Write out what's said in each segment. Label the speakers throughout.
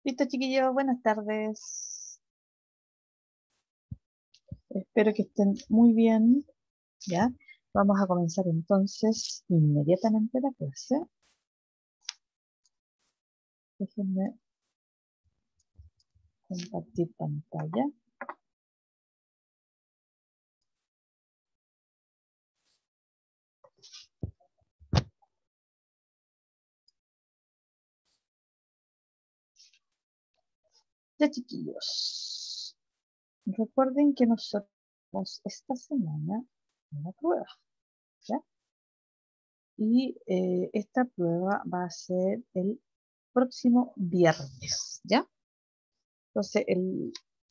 Speaker 1: Listo, chiquillos, buenas tardes. Espero que estén muy bien. ¿Ya? Vamos a comenzar entonces inmediatamente la clase. Déjenme compartir pantalla. Ya, chiquillos, recuerden que nosotros esta semana una prueba, ¿ya? Y esta prueba va a ser el próximo viernes, ¿ya? Entonces,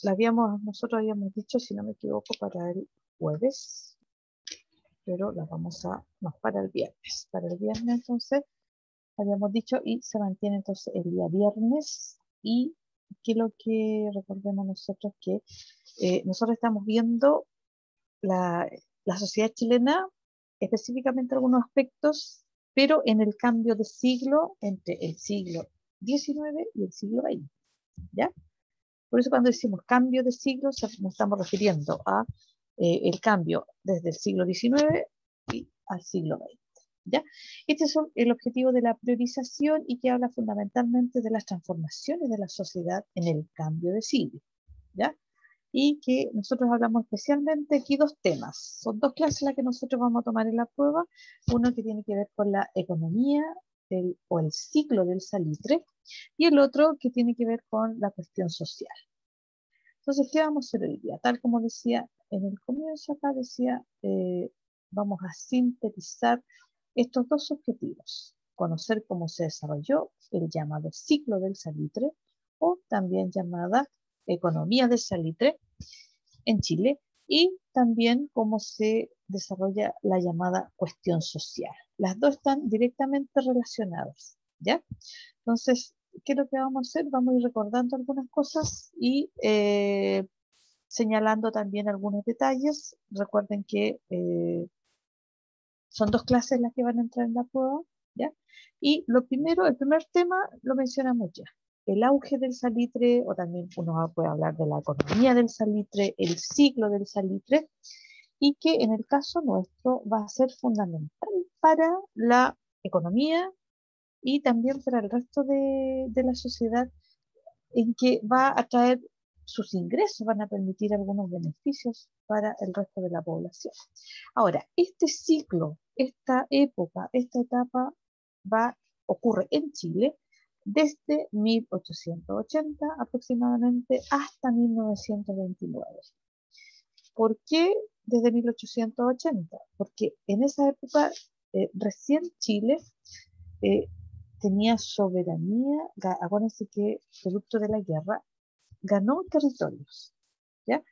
Speaker 1: nosotros habíamos dicho, si no me equivoco, para el jueves, pero la vamos a, no, para el viernes. Para el viernes, entonces, habíamos dicho, y se mantiene entonces el día viernes. Y que lo que recordemos nosotros que nosotros estamos viendo la sociedad chilena, específicamente algunos aspectos, pero en el cambio de siglo entre el siglo XIX y el siglo XX, ¿ya? Por eso cuando decimos cambio de siglo, nos estamos refiriendo a el cambio desde el siglo XIX y al siglo XX, ¿ya? Este es el objetivo de la priorización y que habla fundamentalmente de las transformaciones de la sociedad en el cambio de siglo, ¿ya? Y que nosotros hablamos especialmente aquí dos temas. Son dos clases las que nosotros vamos a tomar en la prueba. Uno que tiene que ver con la economía o el ciclo del salitre, y el otro que tiene que ver con la cuestión social. Entonces, ¿qué vamos a hacer hoy día? Tal como decía en el comienzo, acá decía, vamos a sintetizar estos dos objetivos. Conocer cómo se desarrolló el llamado ciclo del salitre, o también llamada economía del salitre en Chile, y también cómo se desarrolla la llamada cuestión social. Las dos están directamente relacionadas, ¿ya? Entonces, ¿qué es lo que vamos a hacer? Vamos a ir recordando algunas cosas y señalando también algunos detalles. Recuerden que son dos clases las que van a entrar en la prueba, ¿ya? Y lo primero, el primer tema lo mencionamos ya. El auge del salitre, o también uno puede hablar de la economía del salitre, el ciclo del salitre, y que en el caso nuestro va a ser fundamental para la economía y también para el resto de la sociedad, en que va a traer sus ingresos, van a permitir algunos beneficios para el resto de la población. Ahora, este ciclo, esta época, esta etapa ocurre en Chile desde 1880 aproximadamente hasta 1929. ¿Por qué desde 1880? Porque en esa época recién Chile eh, tenía soberanía. Acuérdense que producto de la guerra ganó territorios, ¿ya?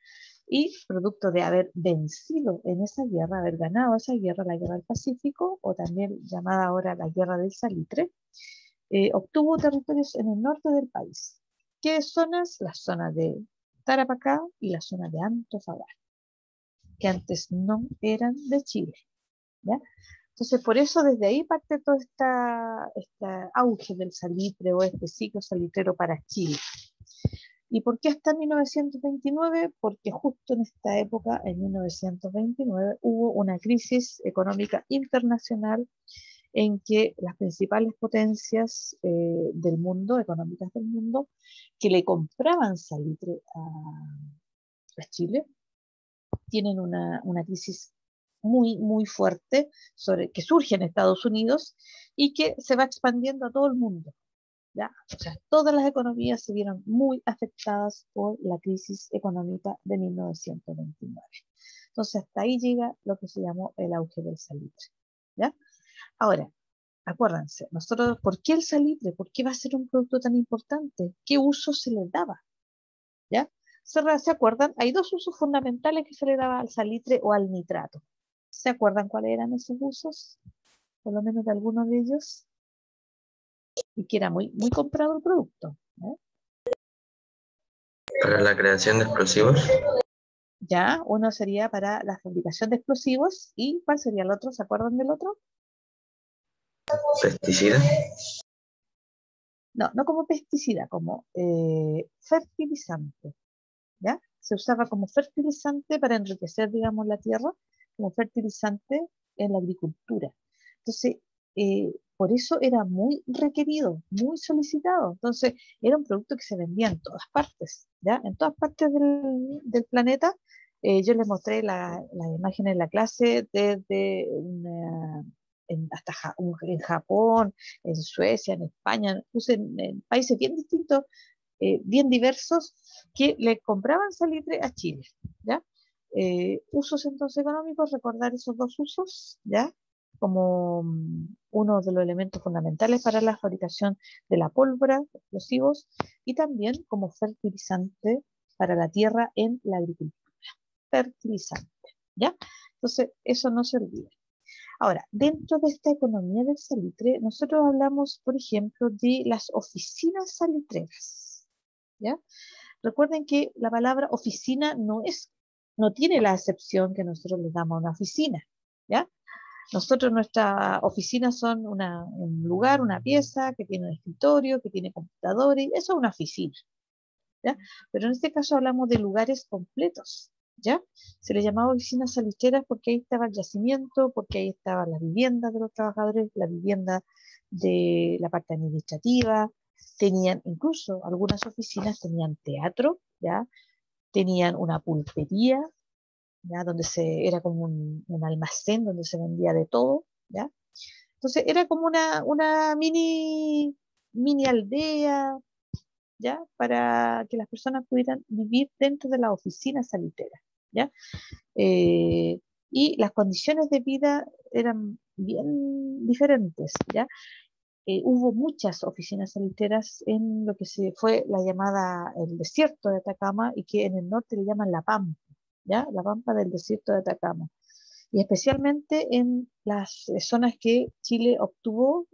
Speaker 1: Y producto de haber vencido en esa guerra, haber ganado esa guerra, la guerra del Pacífico, o también llamada ahora la guerra del Salitre, obtuvo territorios en el norte del país. ¿Qué zonas? La zona de Tarapacá y la zona de Antofagasta, que antes no eran de Chile, ¿ya? Entonces, por eso desde ahí parte todo este auge del salitre o este ciclo salitrero para Chile. ¿Y por qué hasta 1929? Porque justo en esta época, en 1929, hubo una crisis económica internacional en que las principales potencias del mundo, económicas del mundo, que le compraban salitre a Chile, tienen una crisis muy, muy fuerte que surge en Estados Unidos y que se va expandiendo a todo el mundo, ¿ya? O sea, todas las economías se vieron muy afectadas por la crisis económica de 1929. Entonces, hasta ahí llega lo que se llamó el auge del salitre, ¿ya? Ahora, acuérdense, nosotros, ¿por qué el salitre? ¿Por qué va a ser un producto tan importante? ¿Qué uso se le daba? ¿Ya? ¿Se acuerdan? Hay dos usos fundamentales que se le daba al salitre o al nitrato. ¿Se acuerdan cuáles eran esos usos? Por lo menos de algunos de ellos. Y que era muy, muy comprado el producto, ¿eh?
Speaker 2: Para la creación de explosivos.
Speaker 1: Ya, uno sería para la fabricación de explosivos. ¿Y cuál sería el otro? ¿Se acuerdan del otro?
Speaker 2: Pesticidas.
Speaker 1: no como pesticida, como fertilizante, ¿ya? Se usaba como fertilizante para enriquecer, digamos, la tierra, como fertilizante en la agricultura. Entonces, por eso era muy requerido, muy solicitado. Entonces, era un producto que se vendía en todas partes, ¿ya? En todas partes del planeta. Yo les mostré la imagen en la clase desde hasta en Japón, en Suecia, en España, puse en países bien distintos, bien diversos, que le compraban salitre a Chile, ¿ya? Usos entonces económicos, recordar esos dos usos, ¿ya? Como uno de los elementos fundamentales para la fabricación de la pólvora, explosivos, y también como fertilizante para la tierra en la agricultura. Fertilizante, ¿ya? Entonces, eso no se olvida. Ahora, dentro de esta economía del salitre, nosotros hablamos, por ejemplo, de las oficinas salitreras, ¿ya? Recuerden que la palabra oficina no tiene la acepción que nosotros le damos a una oficina, ¿ya? Nosotros, nuestras oficinas son un lugar, una pieza que tiene un escritorio, que tiene computadores, eso es una oficina, ¿ya? Pero en este caso hablamos de lugares completos, ¿ya? Se le llamaba oficinas salitreras porque ahí estaba el yacimiento, porque ahí estaban las viviendas de los trabajadores, la vivienda de la parte administrativa, tenían incluso algunas oficinas tenían teatro, ¿ya? Tenían una pulpería, ¿ya? Era como un almacén donde se vendía de todo, ¿ya? Entonces era como una mini aldea, ¿ya? Para que las personas pudieran vivir dentro de la oficina salitera, ¿ya? Eh, y las condiciones de vida eran bien diferentes, ¿ya? Hubo muchas oficinas saliteras en lo que se fue la llamada el desierto de Atacama y que en el norte le llaman la Pampa, ¿ya? La Pampa del desierto de Atacama. Y especialmente en las zonas que Chile obtuvo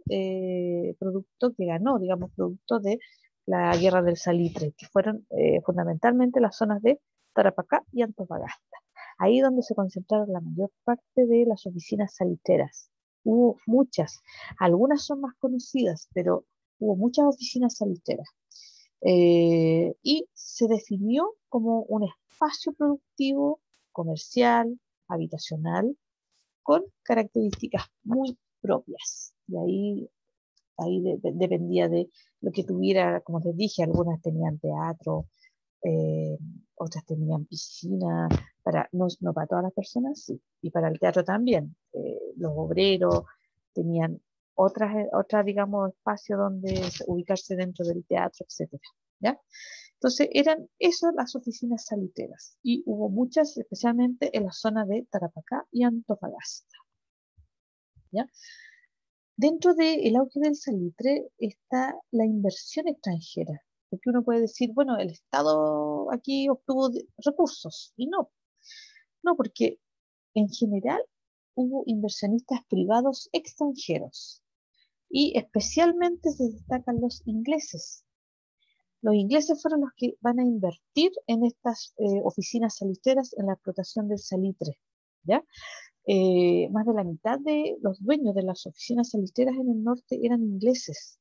Speaker 1: producto que ganó, digamos, producto de la guerra del salitre, que fueron fundamentalmente las zonas de Tarapacá y Antofagasta. Ahí donde se concentraron la mayor parte de las oficinas salitreras. Hubo muchas, algunas son más conocidas, pero hubo muchas oficinas salitreras. Y se definió como un espacio productivo, comercial, habitacional, con características muy propias. Y ahí dependía de lo que tuviera, como les dije, algunas tenían teatro, eh, otras tenían piscina, no para todas las personas, sí, y para el teatro también. Los obreros tenían digamos, espacio donde ubicarse dentro del teatro, etcétera, ¿ya? Entonces eran esas las oficinas salitreras y hubo muchas, especialmente en la zona de Tarapacá y Antofagasta, ¿ya? Dentro del auge del salitre está la inversión extranjera, porque uno puede decir, bueno, el Estado aquí obtuvo recursos, y no, porque en general hubo inversionistas privados extranjeros, y especialmente se destacan los ingleses. Los ingleses fueron los que van a invertir en estas oficinas salitreras en la explotación del salitre, ¿ya? Más de la mitad de los dueños de las oficinas salitreras en el norte eran ingleses,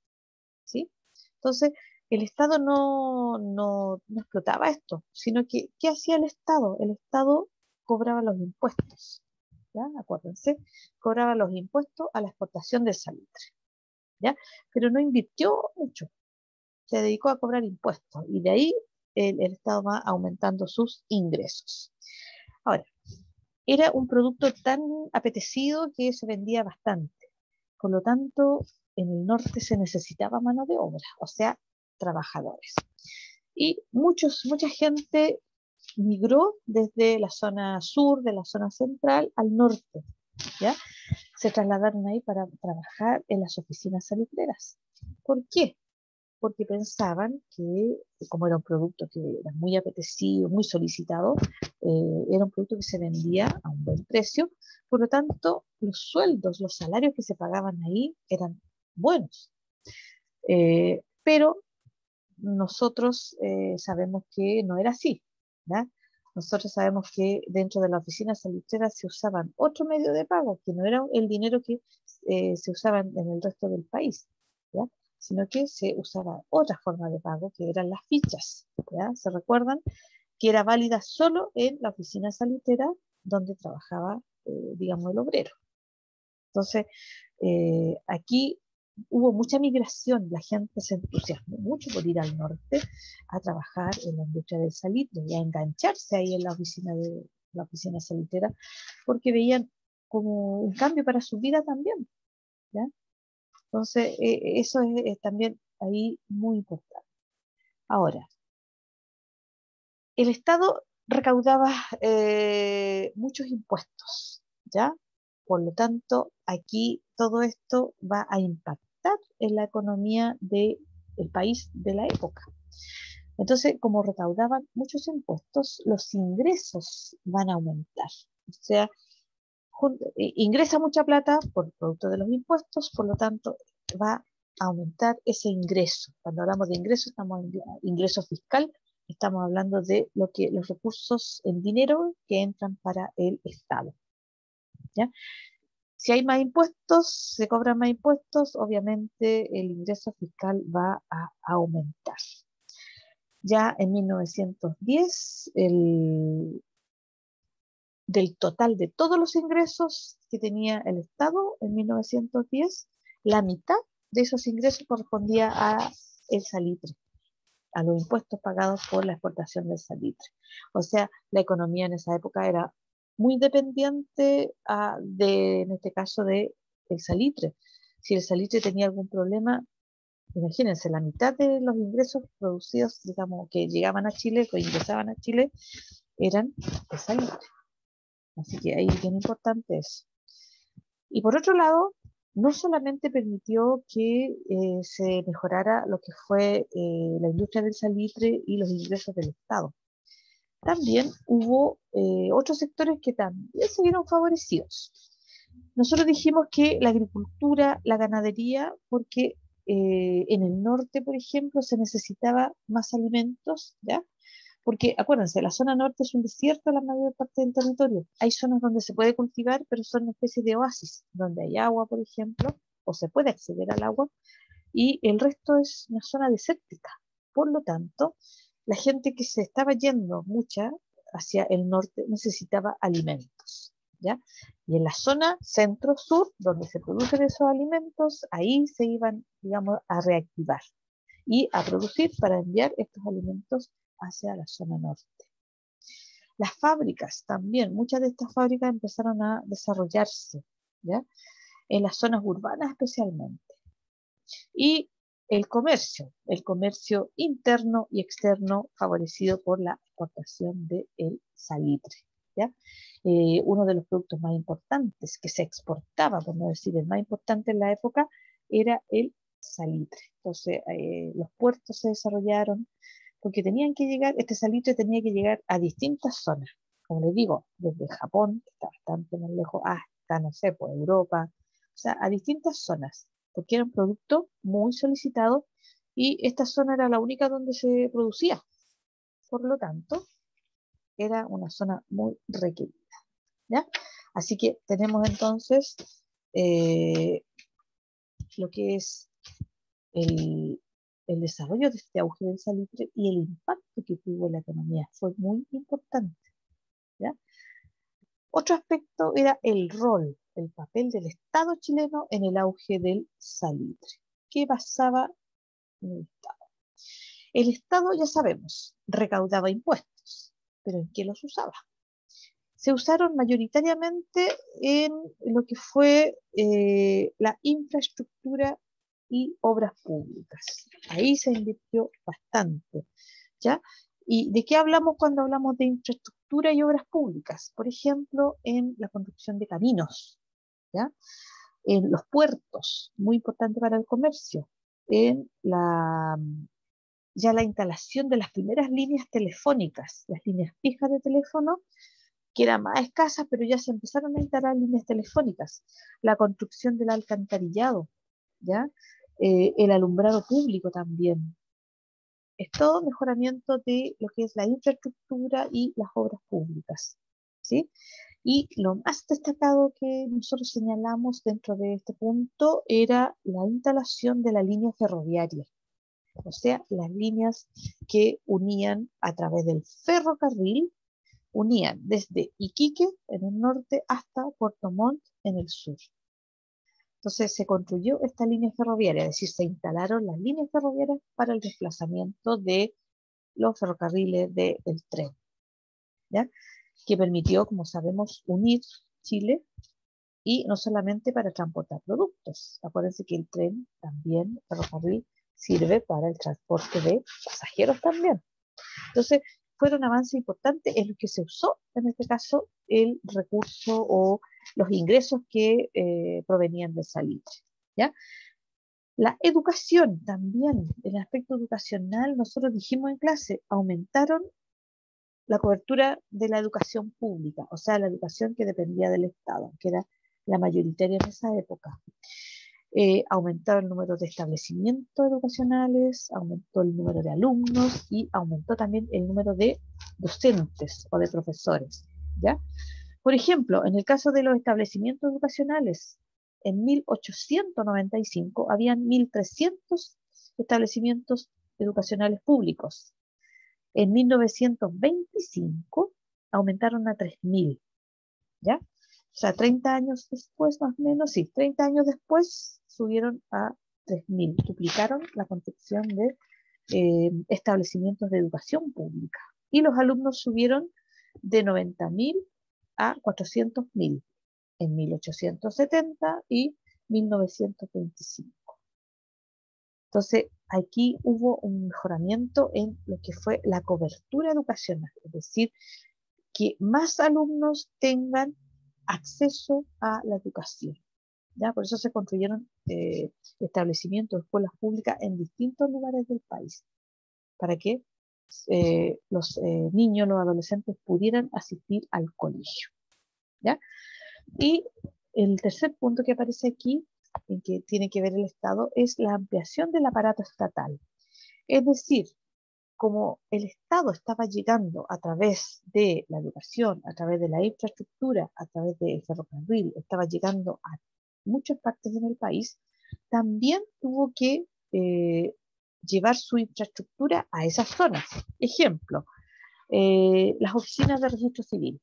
Speaker 1: ¿sí? Entonces, el Estado no explotaba esto, sino que, ¿qué hacía el Estado? El Estado cobraba los impuestos, ¿ya? Acuérdense, cobraba los impuestos a la exportación del salitre, ¿ya? Pero no invirtió mucho, se dedicó a cobrar impuestos y de ahí el Estado va aumentando sus ingresos. Ahora, era un producto tan apetecido que se vendía bastante. Por lo tanto, en el norte se necesitaba mano de obra, o sea, trabajadores. Y mucha gente migró desde la zona sur, de la zona central, al norte, ¿ya? Se trasladaron ahí para trabajar en las oficinas salitreras. ¿Por qué? Porque pensaban que, como era un producto que era muy apetecido, muy solicitado, era un producto que se vendía a un buen precio, por lo tanto, los sueldos, los salarios que se pagaban ahí eran buenos. Pero nosotros sabemos que no era así, ¿ya? Nosotros sabemos que dentro de la oficina salitrera se usaban otro medio de pago, que no era el dinero que se usaba en el resto del país, ¿ya? sino que se usaba otra forma de pago, que eran las fichas. ¿Ya? ¿Se recuerdan? Que era válida solo en la oficina salitrera donde trabajaba, digamos, el obrero. Entonces, aquí hubo mucha migración, la gente se entusiasmó mucho por ir al norte a trabajar en la industria del salitre y a engancharse ahí en la oficina salitrera, porque veían como un cambio para su vida también, ¿ya? Entonces, eso es también ahí muy importante. Ahora, el Estado recaudaba muchos impuestos, ¿ya? Por lo tanto, aquí todo esto va a impactar en la economía del país de la época. Entonces, como recaudaban muchos impuestos, los ingresos van a aumentar. O sea, ingresa mucha plata por producto de los impuestos, por lo tanto, va a aumentar ese ingreso. Cuando hablamos de ingreso, estamos en ingreso fiscal, estamos hablando de los recursos en dinero que entran para el Estado. ¿Ya? Si hay más impuestos, se cobran más impuestos, obviamente el ingreso fiscal va a aumentar. Ya en 1910, del total de todos los ingresos que tenía el Estado en 1910, la mitad de esos ingresos correspondía a el salitre, a los impuestos pagados por la exportación del salitre. O sea, la economía en esa época era muy dependiente en este caso, del salitre. Si el salitre tenía algún problema, imagínense, la mitad de los ingresos producidos, digamos, que llegaban a Chile, que ingresaban a Chile, eran de salitre. Así que ahí es bien importante eso. Y por otro lado, no solamente permitió que se mejorara lo que fue la industria del salitre y los ingresos del Estado. También hubo otros sectores que también se vieron favorecidos. Nosotros dijimos que la agricultura, la ganadería, porque en el norte, por ejemplo, se necesitaba más alimentos, ¿ya? Porque acuérdense, la zona norte es un desierto la mayor parte del territorio. Hay zonas donde se puede cultivar, pero son una especie de oasis, donde hay agua, por ejemplo, o se puede acceder al agua, y el resto es una zona desértica. Por lo tanto, la gente que se estaba yendo mucha hacia el norte necesitaba alimentos, ¿ya? Y en la zona centro-sur, donde se producen esos alimentos, ahí se iban, digamos, a reactivar y a producir para enviar estos alimentos hacia la zona norte. Las fábricas también, muchas de estas fábricas empezaron a desarrollarse, ¿ya? En las zonas urbanas especialmente. Y el comercio interno y externo favorecido por la exportación del salitre, ¿ya? Uno de los productos más importantes que se exportaba, por no decir el más importante en la época, era el salitre. Entonces, los puertos se desarrollaron porque tenían que llegar, este salitre tenía que llegar a distintas zonas. Como les digo, desde Japón, que está bastante más lejos, hasta, no sé, por Europa, o sea, a distintas zonas, porque era un producto muy solicitado y esta zona era la única donde se producía. Por lo tanto, era una zona muy requerida, ¿ya? Así que tenemos entonces lo que es el, el desarrollo de este auge del salitre y el impacto que tuvo en la economía. Fue muy importante, ¿ya? Otro aspecto era el rol, el papel del Estado chileno en el auge del salitre. ¿Qué pasaba en el Estado? El Estado, ya sabemos, recaudaba impuestos, pero ¿en qué los usaba? Se usaron mayoritariamente en lo que fue la infraestructura y obras públicas. Ahí se invirtió bastante, ¿ya? ¿Y de qué hablamos cuando hablamos de infraestructura y obras públicas? Por ejemplo, en la construcción de caminos, ¿ya? En los puertos, muy importante para el comercio, en ya la instalación de las primeras líneas telefónicas, las líneas fijas de teléfono, que eran más escasas, pero ya se empezaron a instalar líneas telefónicas, la construcción del alcantarillado, ¿ya? El alumbrado público también. Es todo mejoramiento de lo que es la infraestructura y las obras públicas, ¿sí? Y lo más destacado que nosotros señalamos dentro de este punto era la instalación de la línea ferroviaria, o sea, las líneas que unían a través del ferrocarril, unían desde Iquique en el norte hasta Puerto Montt en el sur. Entonces se construyó esta línea ferroviaria, es decir, se instalaron las líneas ferroviarias para el desplazamiento de los ferrocarriles del tren, ¿ya? Que permitió, como sabemos, unir Chile y no solamente para transportar productos. Acuérdense que el tren también, el ferrocarril, sirve para el transporte de pasajeros también. Entonces, fueron avances importantes en los que se usó, en este caso, el recurso o los ingresos que provenían del salitre, ¿ya? La educación también, el aspecto educacional, nosotros dijimos en clase, aumentaron la cobertura de la educación pública, o sea, la educación que dependía del Estado, que era la mayoritaria en esa época. Aumentó el número de establecimientos educacionales, aumentó el número de alumnos y aumentó también el número de docentes o de profesores, ¿ya? Por ejemplo, en el caso de los establecimientos educacionales, en 1895 habían 1.300 establecimientos educacionales públicos. En 1925 aumentaron a 3.000, ¿ya? O sea, 30 años después, más o menos, sí, 30 años después subieron a 3.000, duplicaron la construcción de establecimientos de educación pública. Y los alumnos subieron de 90.000 a 400.000 en 1870 y 1925. Entonces, aquí hubo un mejoramiento en lo que fue la cobertura educacional, es decir, que más alumnos tengan acceso a la educación, ¿ya? Por eso se construyeron establecimientos, escuelas públicas en distintos lugares del país, para que los niños, los adolescentes pudieran asistir al colegio, ¿ya? Y el tercer punto que aparece aquí, en que tiene que ver el Estado, es la ampliación del aparato estatal. Es decir, como el Estado estaba llegando a través de la educación, a través de la infraestructura, a través del ferrocarril, estaba llegando a muchas partes en el país, también tuvo que llevar su infraestructura a esas zonas. Ejemplo, las oficinas de registro civil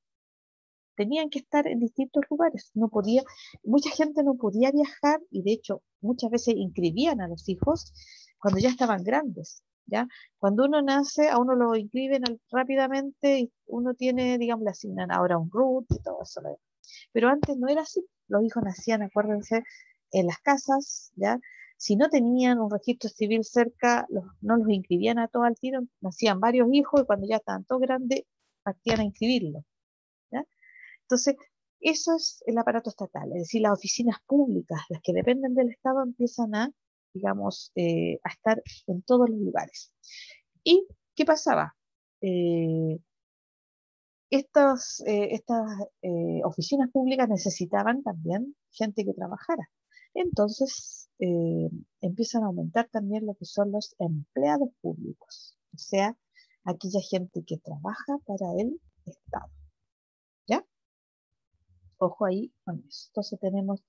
Speaker 1: tenían que estar en distintos lugares. No podía, mucha gente no podía viajar y de hecho muchas veces inscribían a los hijos cuando ya estaban grandes, ¿ya? Cuando uno nace, a uno lo inscriben rápidamente y uno tiene, digamos, le asignan ahora un RUT y todo eso. Pero antes no era así. Los hijos nacían, acuérdense, en las casas, ¿ya? Si no tenían un registro civil cerca, no los inscribían a todos al tiro, nacían varios hijos y cuando ya estaban todos grandes, partían a inscribirlos, ¿ya? Entonces, eso es el aparato estatal, es decir, las oficinas públicas, las que dependen del Estado, empiezan a, digamos, a estar en todos los lugares. ¿Y qué pasaba? Estas oficinas públicas necesitaban también gente que trabajara. Entonces, empiezan a aumentar también lo que son los empleados públicos, o sea, aquella gente que trabaja para el Estado, ¿ya? Ojo ahí con eso. Entonces tenemos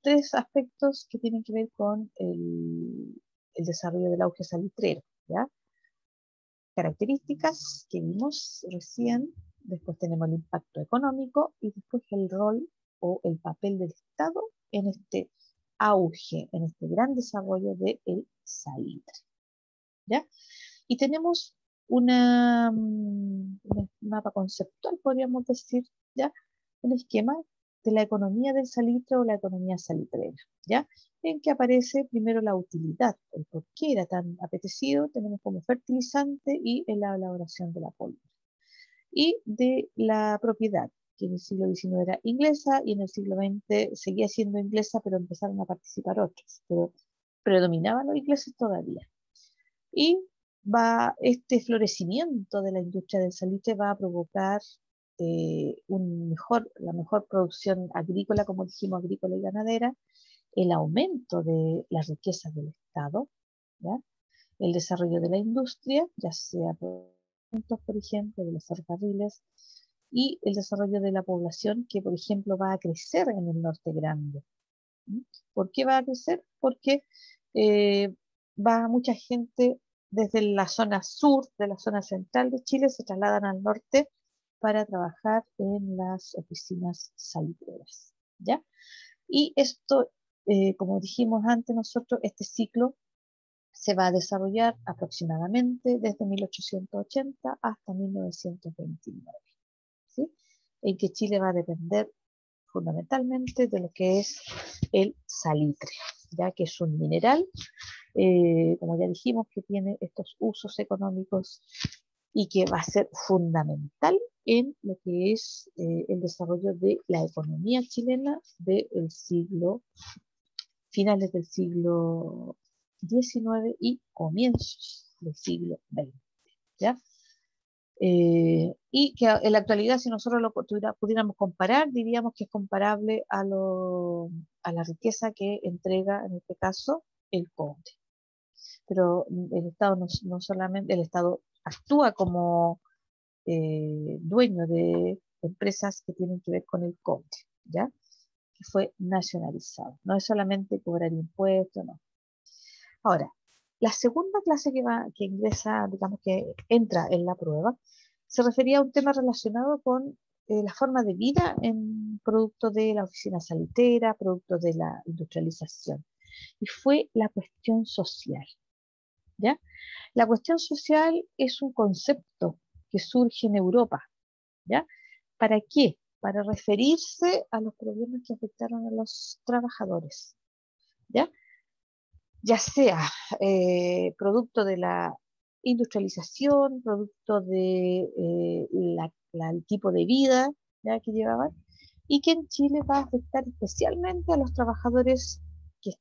Speaker 1: tres aspectos que tienen que ver con el desarrollo del auge salitrero, ¿ya? Características que vimos recién, después tenemos el impacto económico y después el rol o el papel del Estado en este auge, en este gran desarrollo del salitre, ¿ya? Y tenemos un mapa conceptual, podríamos decir, ¿ya? Un esquema de la economía del salitre o la economía salitrera, ¿ya? En que aparece primero la utilidad, el por qué era tan apetecido, tenemos como fertilizante y en la elaboración de la pólvora. Y de la propiedad, que en el siglo XIX era inglesa y en el siglo XX seguía siendo inglesa, pero empezaron a participar otros, pero predominaban los ingleses todavía. Y este florecimiento de la industria del salitre va a provocar la mejor producción agrícola, como dijimos, agrícola y ganadera, el aumento de las riquezas del Estado, ¿ya? El desarrollo de la industria, ya sea por ejemplo, de los ferrocarriles, y el desarrollo de la población que, por ejemplo, va a crecer en el norte grande. ¿Por qué va a crecer? Porque va mucha gente desde la zona sur, de la zona central de Chile, se trasladan al norte para trabajar en las oficinas salitreras, ¿ya? Y esto, como dijimos antes nosotros, este ciclo se va a desarrollar aproximadamente desde 1880 hasta 1929, ¿sí? En que Chile va a depender fundamentalmente de lo que es el salitre, ya que es un mineral, como ya dijimos, que tiene estos usos económicos y que va a ser fundamental en lo que es el desarrollo de la economía chilena del siglo, finales del siglo XIX y comienzos del siglo XX, ¿ya? Y que en la actualidad, si nosotros lo pudiéramos comparar, diríamos que es comparable a la riqueza que entrega, en este caso, el cobre. Pero el Estado no solamente, el Estado actúa como dueño de empresas que tienen que ver con el cobre, ¿ya? Que fue nacionalizado. No es solamente cobrar impuestos, no. Ahora, la segunda clase que ingresa, digamos que entra en la prueba, se refería a un tema relacionado con la forma de vida en producto de la oficina salitera, producto de la industrialización. Y fue la cuestión social, ¿ya? La cuestión social es un concepto que surge en Europa, ¿ya? ¿Para qué? Para referirse a los problemas que afectaron a los trabajadores, ¿ya? Ya sea producto de la industrialización, producto de el tipo de vida, ¿ya?, que llevaban, y que en Chile va a afectar especialmente a los trabajadores que,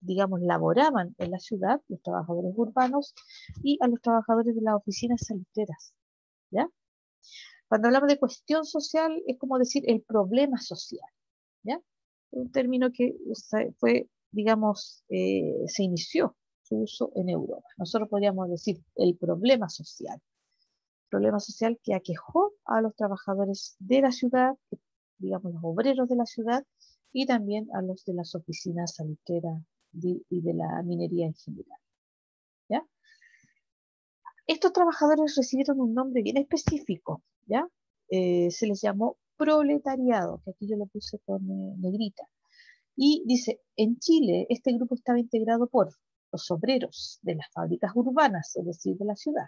Speaker 1: digamos, laboraban en la ciudad, los trabajadores urbanos, y a los trabajadores de las oficinas salitreras, ¿ya? Cuando hablamos de cuestión social, es como decir el problema social, ¿ya? Un término que fue, digamos, se inició su uso en Europa. Nosotros podríamos decir el problema social que aquejó a los trabajadores de la ciudad, digamos los obreros de la ciudad, y también a los de las oficinas salitreras y de la minería en general, ¿ya? Estos trabajadores recibieron un nombre bien específico, ¿ya? Se les llamó proletariado, que aquí yo lo puse con negrita. Y dice, en Chile este grupo estaba integrado por los obreros de las fábricas urbanas, es decir, de la ciudad,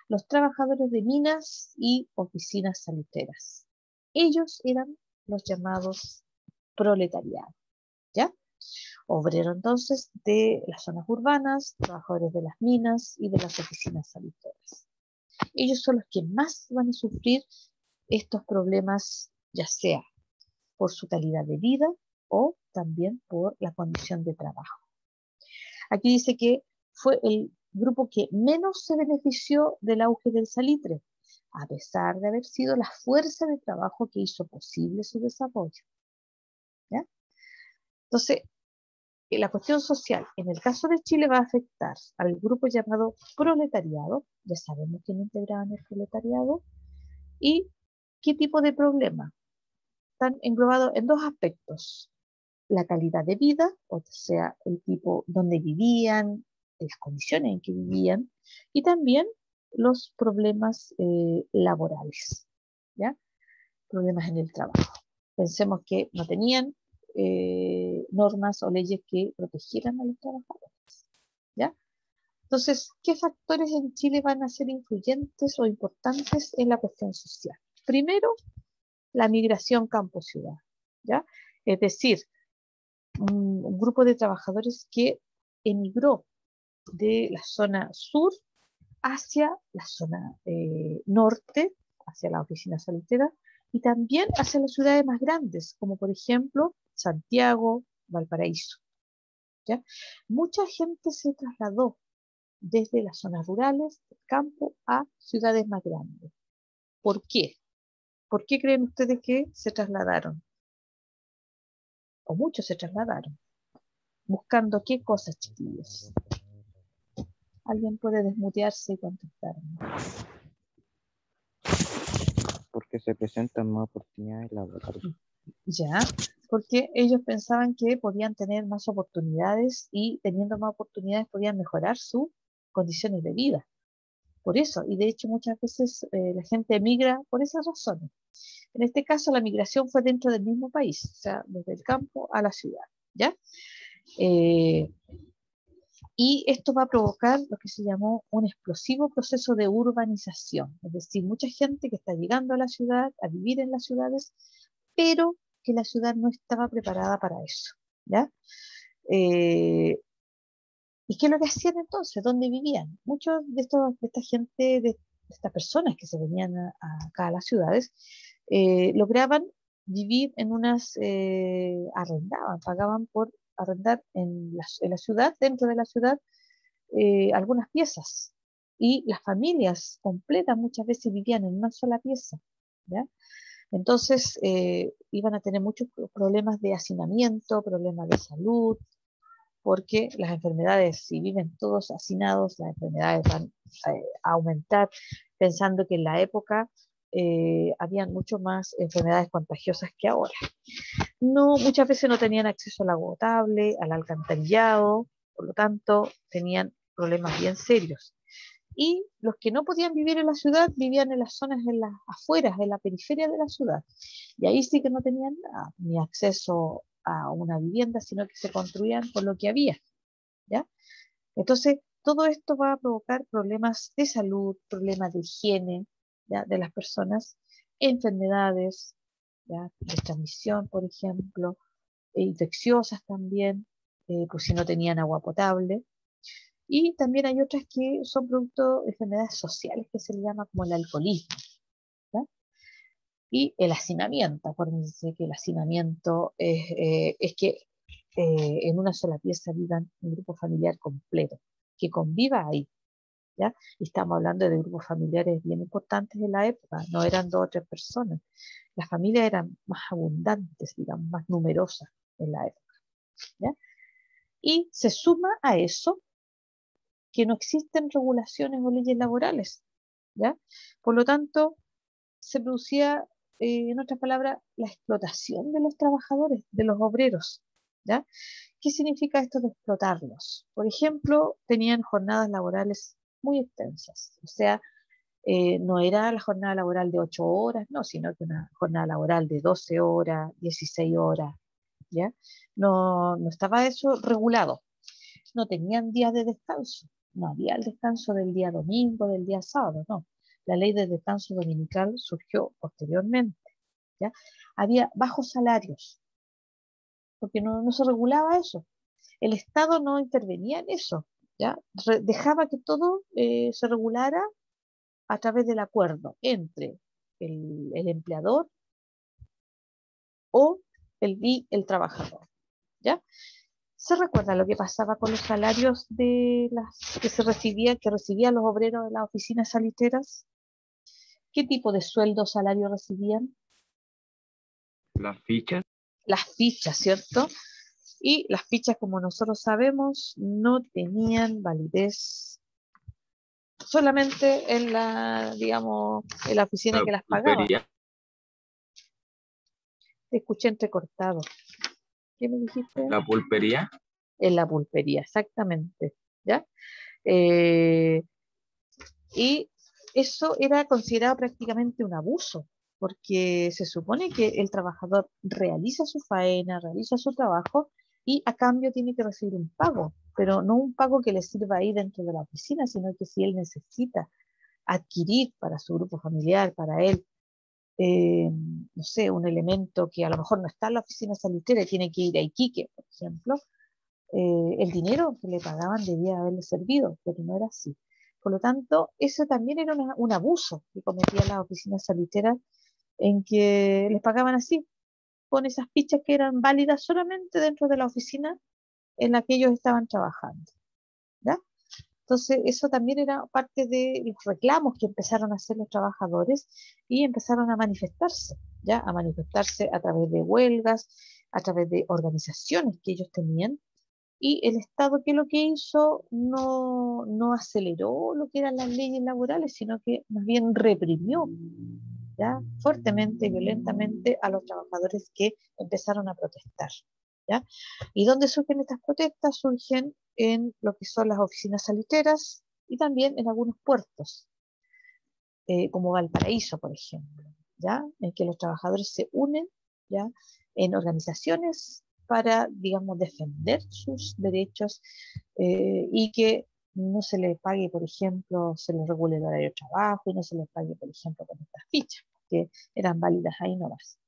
Speaker 1: los trabajadores de minas y oficinas salitreras. Ellos eran los llamados proletariados, ¿ya? Obrero entonces de las zonas urbanas, trabajadores de las minas y de las oficinas salitreras. Ellos son los que más van a sufrir estos problemas, ya sea por su calidad de vida o también por la condición de trabajo. Aquí dice que fue el grupo que menos se benefició del auge del salitre, a pesar de haber sido la fuerza de trabajo que hizo posible su desarrollo, ¿ya? Entonces, la cuestión social, en el caso de Chile, va a afectar al grupo llamado proletariado, ya sabemos quién integraba en el proletariado, y qué tipo de problema. Están englobados en dos aspectos: la calidad de vida, o sea, el tipo donde vivían, las condiciones en que vivían, y también los problemas laborales, ¿ya? Problemas en el trabajo. Pensemos que no tenían normas o leyes que protegieran a los trabajadores, ¿ya? Entonces, ¿qué factores en Chile van a ser influyentes o importantes en la cuestión social? Primero, la migración campo-ciudad, ¿ya? Es decir, un grupo de trabajadores que emigró de la zona sur hacia la zona norte, hacia la oficina salitera, y también hacia las ciudades más grandes, como por ejemplo Santiago, Valparaíso, ¿ya? Mucha gente se trasladó desde las zonas rurales, del campo, a ciudades más grandes. ¿Por qué? ¿Por qué creen ustedes que se trasladaron? O muchos se trasladaron. ¿Buscando qué cosas, chiquillos? Alguien puede desmutearse y contestarme.
Speaker 3: porque se presentan más oportunidades laborales.
Speaker 1: Ya, porque ellos pensaban que podían tener más oportunidades y teniendo más oportunidades podían mejorar sus condiciones de vida. Por eso, y de hecho muchas veces la gente emigra por esas razones. En este caso la migración fue dentro del mismo país, o sea, desde el campo a la ciudad, ¿ya? Y esto va a provocar lo que se llamó un explosivo proceso de urbanización, es decir, mucha gente que está llegando a la ciudad, a vivir en las ciudades, pero que la ciudad no estaba preparada para eso, ¿ya? ¿Y qué es lo que hacían entonces? ¿Dónde vivían? Muchos de esta gente, de estas personas que se venían acá a las ciudades, lograban vivir en unas, arrendaban, pagaban por arrendar en la ciudad, dentro de la ciudad, algunas piezas. Y las familias completas muchas veces vivían en una sola pieza, ¿ya? Entonces iban a tener muchos problemas de hacinamiento, problemas de salud, porque las enfermedades, si viven todos hacinados, las enfermedades van a aumentar, pensando que en la época habían mucho más enfermedades contagiosas que ahora. No, muchas veces no tenían acceso al agua potable, al alcantarillado, por lo tanto tenían problemas bien serios. Y los que no podían vivir en la ciudad vivían en las zonas, en las afueras, en la periferia de la ciudad. Y ahí sí que no tenían nada, ni acceso a una vivienda, sino que se construían con lo que había, ¿ya? Entonces, todo esto va a provocar problemas de salud, problemas de higiene, ¿ya? De las personas, enfermedades, ¿ya? De transmisión, por ejemplo, infecciosas también, pues si no tenían agua potable. Y también hay otras que son producto de enfermedades sociales que se le llama como el alcoholismo, ¿ya? Y el hacinamiento. Acuérdense que el hacinamiento es que en una sola pieza vivan un grupo familiar completo, que conviva ahí, ¿ya? Y estamos hablando de grupos familiares bien importantes de la época, no eran dos o tres personas. Las familias eran más abundantes, digamos, más numerosas en la época, ¿ya? Y se suma a eso que no existen regulaciones o leyes laborales, ¿ya? Por lo tanto, se producía, en otras palabras, la explotación de los trabajadores, de los obreros, ¿ya? ¿Qué significa esto de explotarlos? Por ejemplo, tenían jornadas laborales muy extensas, o sea, no era la jornada laboral de 8 horas, no, sino que una jornada laboral de 12 horas, 16 horas, ¿ya? No, no estaba eso regulado, no tenían días de descanso, no había el descanso del día domingo, del día sábado, no. La ley de descanso dominical surgió posteriormente, ¿ya? Había bajos salarios, porque no se regulaba eso. El Estado no intervenía en eso, ¿ya? Dejaba que todo se regulara a través del acuerdo entre el empleador o y el trabajador, ¿ya? ¿Se recuerda lo que pasaba con los salarios de las que recibían los obreros de las oficinas salitreras? ¿Qué tipo de sueldo o salario recibían?
Speaker 3: Las fichas,
Speaker 1: Las fichas, ¿cierto? Y las fichas, como nosotros sabemos, no tenían validez solamente en la, digamos, en la oficina
Speaker 3: la
Speaker 1: que las pagaba.
Speaker 3: pulpería,
Speaker 1: Te escuché entrecortado. ¿Qué me dijiste?
Speaker 3: la pulpería,
Speaker 1: En la pulpería, exactamente, ¿ya? Eh, y eso era considerado prácticamente un abuso, porque se supone que el trabajador realiza su faena, realiza su trabajo y a cambio tiene que recibir un pago, pero no un pago que le sirva ahí dentro de la oficina, sino que si él necesita adquirir para su grupo familiar, para él, no sé, un elemento que a lo mejor no está en la oficina sanitaria y tiene que ir a Iquique, por ejemplo, el dinero que le pagaban debía haberle servido, pero no era así. Por lo tanto, eso también era un abuso que cometían las oficinas salitreras en que les pagaban así, con esas fichas que eran válidas solamente dentro de la oficina en la que ellos estaban trabajando, ¿ya? Entonces, eso también era parte de los reclamos que empezaron a hacer los trabajadores y empezaron a manifestarse, ¿ya? A manifestarse a través de huelgas, a través de organizaciones que ellos tenían. Y el Estado, que lo que hizo, no aceleró lo que eran las leyes laborales, sino que más bien reprimió ¿ya? Fuertemente, violentamente a los trabajadores que empezaron a protestar, ¿ya? ¿Y dónde surgen estas protestas? Surgen en lo que son las oficinas salitreras y también en algunos puertos, como Valparaíso, por ejemplo, ¿ya? En que los trabajadores se unen, ¿ya? En organizaciones para, digamos, defender sus derechos, y que no se les pague, por ejemplo, se les regule el horario de trabajo y no se les pague, por ejemplo, con estas fichas, que eran válidas ahí nomás.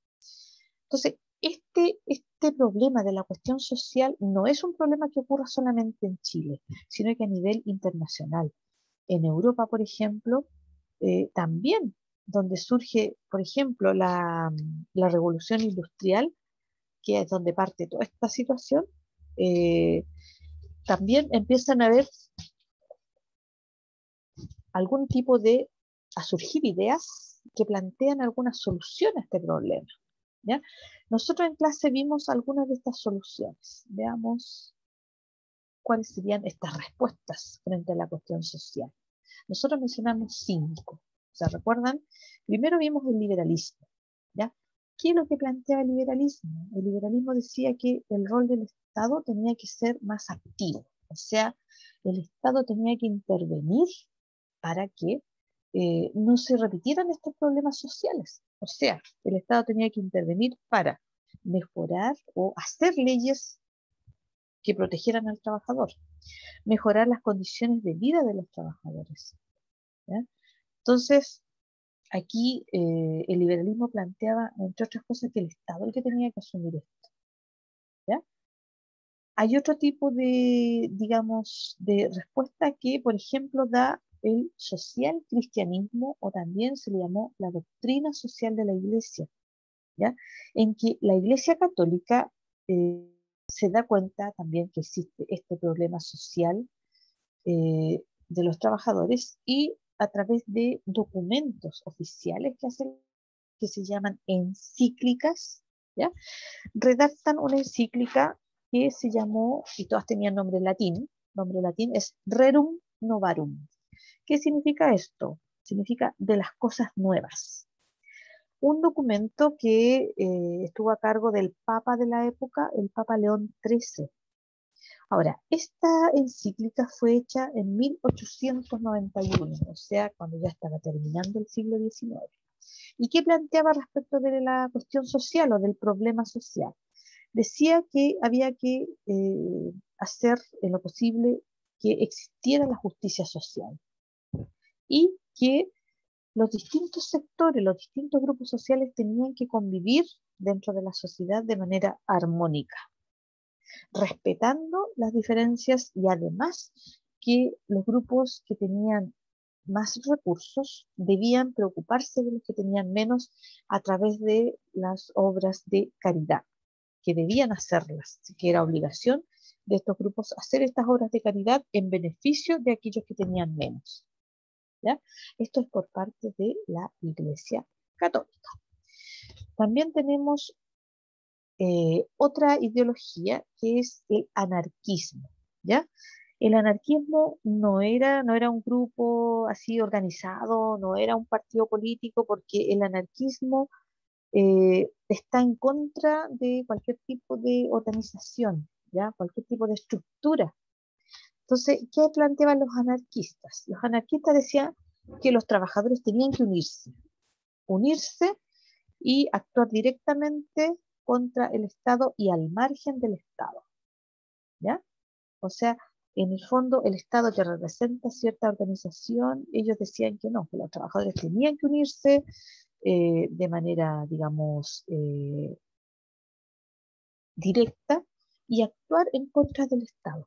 Speaker 1: Entonces, este problema de la cuestión social no es un problema que ocurra solamente en Chile, sino que a nivel internacional. En Europa, por ejemplo, también, donde surge, por ejemplo, la revolución industrial, que es donde parte toda esta situación, eh, también empiezan a haber algún tipo a surgir ideas que plantean algunas soluciones a este problema, ¿ya? Nosotros en clase vimos algunas de estas soluciones. Veamos cuáles serían estas respuestas frente a la cuestión social. Nosotros mencionamos 5. ¿Se recuerdan? Primero vimos el liberalismo, ¿ya? ¿Qué es lo que plantea el liberalismo? El liberalismo decía que el rol del Estado tenía que ser más activo, o sea, el Estado tenía que intervenir para que no se repitieran estos problemas sociales. O sea, el Estado tenía que intervenir para mejorar o hacer leyes que protegieran al trabajador, mejorar las condiciones de vida de los trabajadores, ¿ya? Entonces, aquí el liberalismo planteaba, entre otras cosas, que el Estado es el que tenía que asumir esto, ¿ya? Hay otro tipo de, digamos, de respuesta que, por ejemplo, da el social cristianismo, o también se le llamó la doctrina social de la Iglesia, ¿ya? En que la Iglesia católica se da cuenta también que existe este problema social de los trabajadores, y a través de documentos oficiales que se llaman encíclicas, ¿ya? Redactan una encíclica que se llamó, y todas tenían nombre latín es Rerum Novarum. ¿Qué significa esto? Significa de las cosas nuevas. Un documento que estuvo a cargo del Papa de la época, el Papa León XIII. Ahora, esta encíclica fue hecha en 1891, o sea, cuando ya estaba terminando el siglo XIX. ¿Y qué planteaba respecto de la cuestión social o del problema social? Decía que había que hacer en lo posible que existiera la justicia social y que los distintos sectores, los distintos grupos sociales tenían que convivir dentro de la sociedad de manera armónica, respetando las diferencias, y además que los grupos que tenían más recursos debían preocuparse de los que tenían menos a través de las obras de caridad, que debían hacerlas, que era obligación de estos grupos hacer estas obras de caridad en beneficio de aquellos que tenían menos, ¿ya? Esto es por parte de la Iglesia Católica. También tenemos otra ideología, que es el anarquismo, ¿ya? El anarquismo no era un grupo así organizado, no era un partido político, porque el anarquismo está en contra de cualquier tipo de organización, ¿ya? Cualquier tipo de estructura. Entonces, ¿qué planteaban los anarquistas? Los anarquistas decían que los trabajadores tenían que unirse y actuar directamente contra el Estado y al margen del Estado, ¿ya? O sea, en el fondo, el Estado, que representa cierta organización, ellos decían que no, que los trabajadores tenían que unirse de manera, digamos, directa, y actuar en contra del Estado.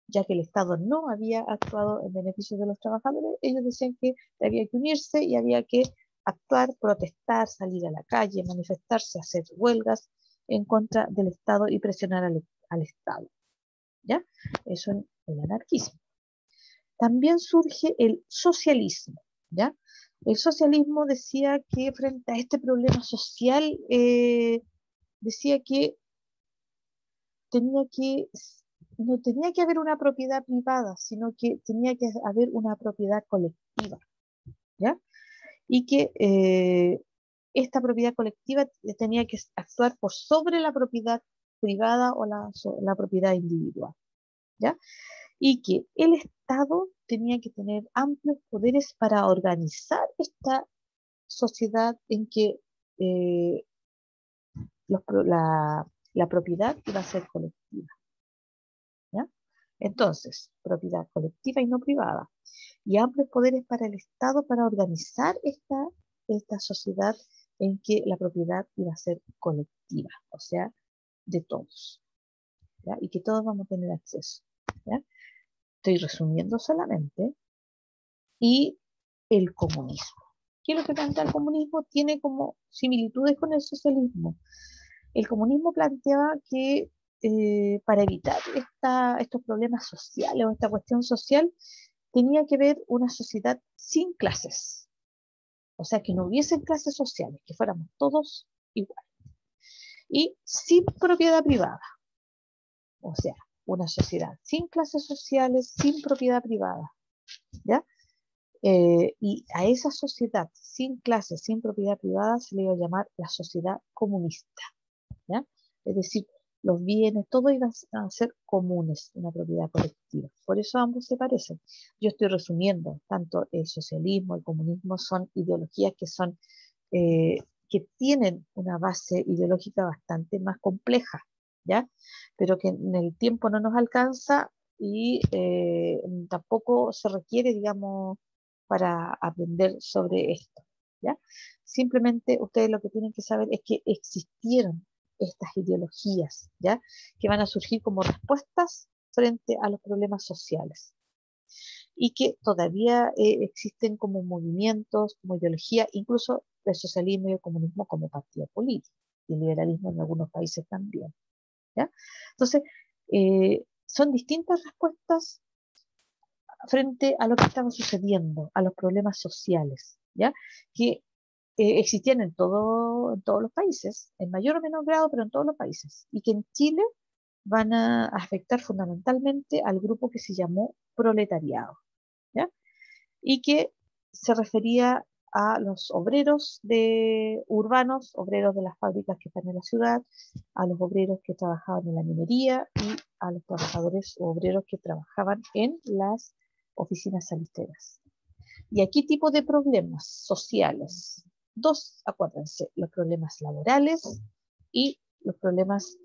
Speaker 1: Ya que el Estado no había actuado en beneficio de los trabajadores, ellos decían que había que unirse y había que actuar, protestar, salir a la calle, manifestarse, hacer huelgas en contra del Estado y presionar al Estado, ¿ya? Eso es el anarquismo. También surge el socialismo, ¿ya? El socialismo decía que frente a este problema social, decía que tenía que, no tenía que haber una propiedad privada, sino que tenía que haber una propiedad colectiva, ¿ya? y que esta propiedad colectiva tenía que actuar por sobre la propiedad privada o la propiedad individual, ¿ya? Y que el Estado tenía que tener amplios poderes para organizar esta sociedad en que eh, la propiedad iba a ser colectiva, ¿ya? Entonces, propiedad colectiva y no privada, y amplios poderes para el Estado para organizar esta sociedad en que la propiedad iba a ser colectiva, o sea, de todos, ¿ya? Y que todos vamos a tener acceso, ¿ya? Estoy resumiendo solamente. Y el comunismo. ¿Qué es lo que plantea el comunismo? Tiene como similitudes con el socialismo. El comunismo planteaba que para evitar estos problemas sociales o esta cuestión social, tenía que haber una sociedad sin clases. O sea, que no hubiesen clases sociales, que fuéramos todos iguales. Y sin propiedad privada. O sea, una sociedad sin clases sociales, sin propiedad privada. ¿Ya? Y a esa sociedad sin clases, sin propiedad privada, se le iba a llamar la sociedad comunista, ¿ya? Es decir, los bienes, todo iban a ser comunes, una propiedad colectiva. Por eso ambos se parecen. Yo estoy resumiendo, tanto el socialismo, el comunismo son ideologías que tienen una base ideológica bastante más compleja, ¿ya? Pero que en el tiempo no nos alcanza y tampoco se requiere, digamos, para aprender sobre esto, ¿ya? Simplemente ustedes lo que tienen que saber es que existieron estas ideologías, ¿ya? Que van a surgir como respuestas frente a los problemas sociales y que todavía existen como movimientos, como ideología, incluso el socialismo y el comunismo como partido político, y el liberalismo en algunos países también, ¿ya? Entonces, son distintas respuestas frente a lo que estaba sucediendo, a los problemas sociales, ¿ya? Que existían en todos los países, en mayor o menor grado, pero en todos los países, y que en Chile van a afectar fundamentalmente al grupo que se llamó proletariado, ¿ya? Y que se refería a los obreros urbanos, obreros de las fábricas que están en la ciudad, a los obreros que trabajaban en la minería y a los trabajadores o obreros que trabajaban en las oficinas salitreras. ¿Y aquí tipo de problemas sociales? Dos, acuérdense, los problemas laborales y los problemas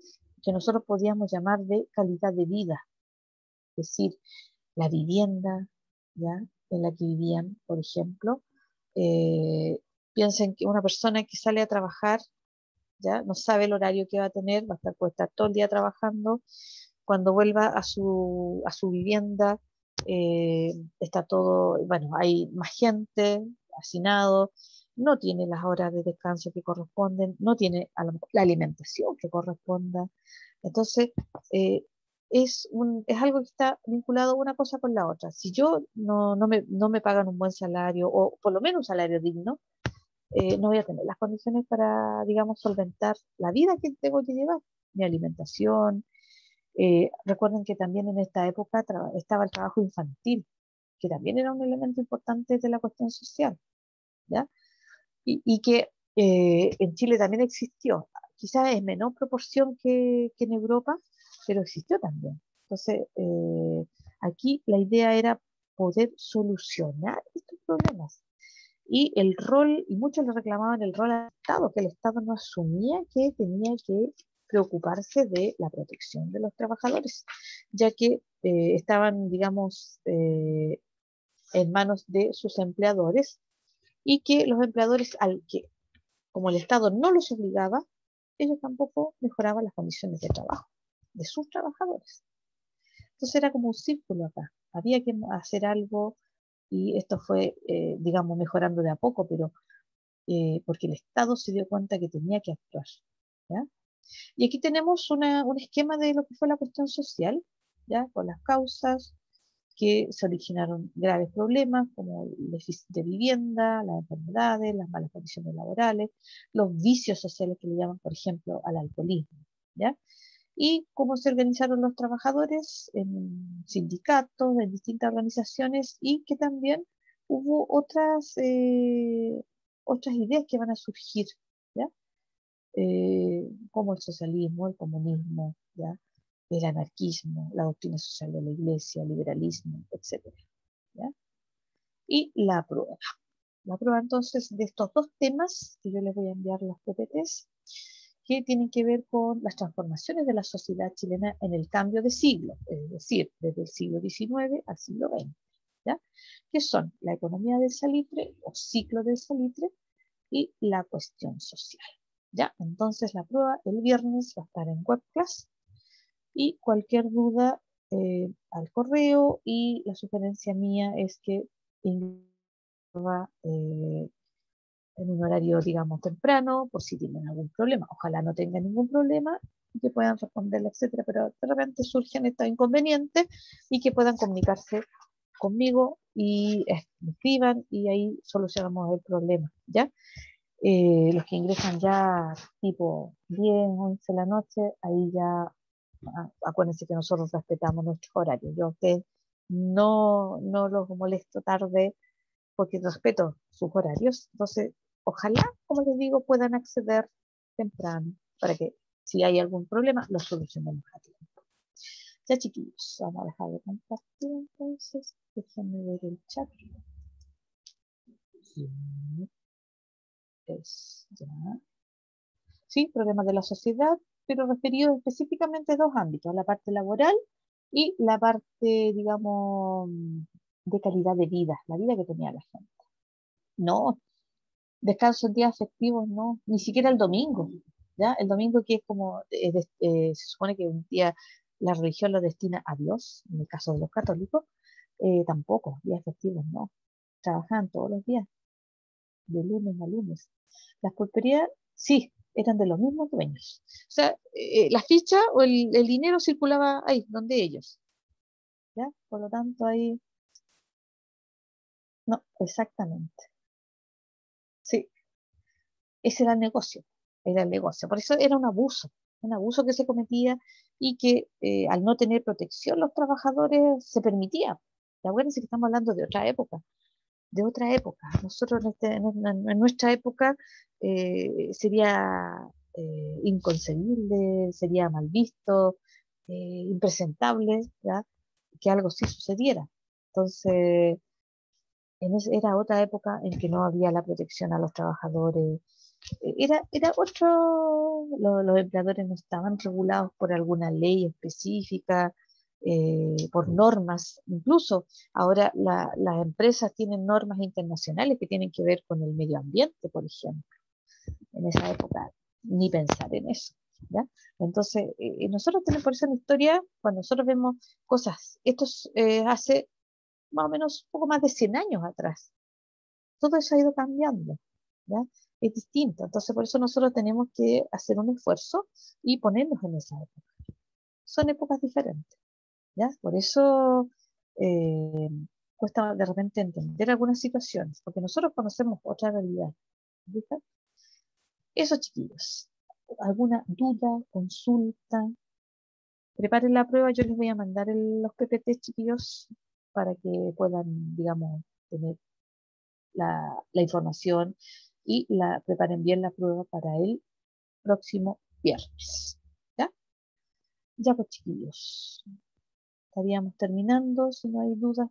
Speaker 1: que nosotros podíamos llamar de calidad de vida, es decir, la vivienda, ¿ya? En la que vivían, por ejemplo. Eh, Piensen que una persona que sale a trabajar, ¿ya? No sabe el horario que va a tener, puede estar todo el día trabajando. Cuando vuelva a su vivienda, está todo, bueno, hay más gente, hacinado, no tiene las horas de descanso que corresponden, no tiene la alimentación que corresponda. Entonces, eh, es algo que está vinculado una cosa con la otra. Si yo no me pagan un buen salario, o por lo menos un salario digno, no voy a tener las condiciones para, digamos, solventar la vida que tengo que llevar, mi alimentación. Recuerden que también en esta época estaba el trabajo infantil, que también era un elemento importante de la cuestión social, ¿ya? Y que en Chile también existió, quizás en menor proporción que en Europa, pero existió también. Entonces, aquí la idea era poder solucionar estos problemas. Y el rol, y muchos le reclamaban el rol al Estado, que el Estado no asumía que tenía que preocuparse de la protección de los trabajadores, ya que estaban, digamos, en manos de sus empleadores y que los empleadores, como el Estado no los obligaba, ellos tampoco mejoraban las condiciones de trabajo de sus trabajadores. Entonces era como un círculo acá. Había que hacer algo y esto fue, digamos, mejorando de a poco, pero porque el Estado se dio cuenta que tenía que actuar, ¿ya? Y aquí tenemos un esquema de lo que fue la cuestión social, ¿ya? Con las causas que se originaron graves problemas como el déficit de vivienda, las enfermedades, las malas condiciones laborales, los vicios sociales que le llaman, por ejemplo, al alcoholismo, ¿ya? Y cómo se organizaron los trabajadores en sindicatos, en distintas organizaciones y que también hubo otras otras ideas que van a surgir, ¿ya? Como el socialismo, el comunismo, ¿ya? El anarquismo, la doctrina social de la iglesia, el liberalismo, etcétera, ¿ya? Y la prueba. La prueba entonces de estos dos temas que yo les voy a enviar los PPTs, que tienen que ver con las transformaciones de la sociedad chilena en el cambio de siglo, es decir, desde el siglo XIX al siglo XX, ¿ya? Que son la economía del salitre o ciclo del salitre y la cuestión social, ¿ya? Entonces la prueba el viernes va a estar en webclass y cualquier duda al correo, y la sugerencia mía es que en un horario, digamos, temprano, por si tienen algún problema. Ojalá no tengan ningún problema y que puedan responderle, etcétera, pero de repente surgen estos inconvenientes y que puedan comunicarse conmigo y me escriban y ahí solucionamos el problema, ¿ya? Los que ingresan ya tipo 10, 11 de la noche, ahí ya acuérdense que nosotros respetamos nuestros horarios. Yo a ustedes no los molesto tarde porque respeto sus horarios. Entonces, ojalá, como les digo, puedan acceder temprano para que si hay algún problema lo solucionemos a tiempo. Ya, chiquillos, vamos a dejar de compartir entonces. Déjenme ver el chat. Ya. Sí, problemas de la sociedad, pero referidos específicamente a dos ámbitos, la parte laboral y la parte, digamos, de calidad de vida, la vida que tenía la gente. No, descanso en días festivos, no, ni siquiera el domingo, ¿ya? El domingo que es como, se supone que un día la religión lo destina a Dios, en el caso de los católicos, tampoco, días festivos, no, trabajaban todos los días, de lunes a lunes. Las pulperías, sí, eran de los mismos dueños. O sea, la ficha o el dinero circulaba ahí, donde ellos, ¿ya? Por lo tanto, ahí, no, exactamente. Sí, ese era el negocio. Por eso era un abuso que se cometía y que al no tener protección los trabajadores se permitía. Y acuérdense que estamos hablando de otra época, de otra época. Nosotros en nuestra época sería inconcebible, sería mal visto, impresentable, ¿ya? Que algo sí sucediera. Entonces, era otra época en que no había la protección a los trabajadores. Era otro, los empleadores no estaban regulados por alguna ley específica, por normas. Incluso ahora las empresas tienen normas internacionales que tienen que ver con el medio ambiente, por ejemplo. En esa época, ni pensar en eso, ¿ya? Entonces, nosotros tenemos por eso en historia, cuando nosotros vemos cosas, esto es, hace más o menos un poco más de 100 años atrás. Todo eso ha ido cambiando, ¿ya? Es distinto. Entonces, por eso nosotros tenemos que hacer un esfuerzo y ponernos en esa época. Son épocas diferentes, ¿ya? Por eso cuesta de repente entender algunas situaciones, porque nosotros conocemos otra realidad, ¿viste? Eso, chiquillos. ¿Alguna duda, consulta? Preparen la prueba, yo les voy a mandar los PPT, chiquillos, para que puedan, digamos, tener la información y preparen bien la prueba para el próximo viernes. ¿Ya? Ya pues, chiquillos, estaríamos terminando, si no hay dudas.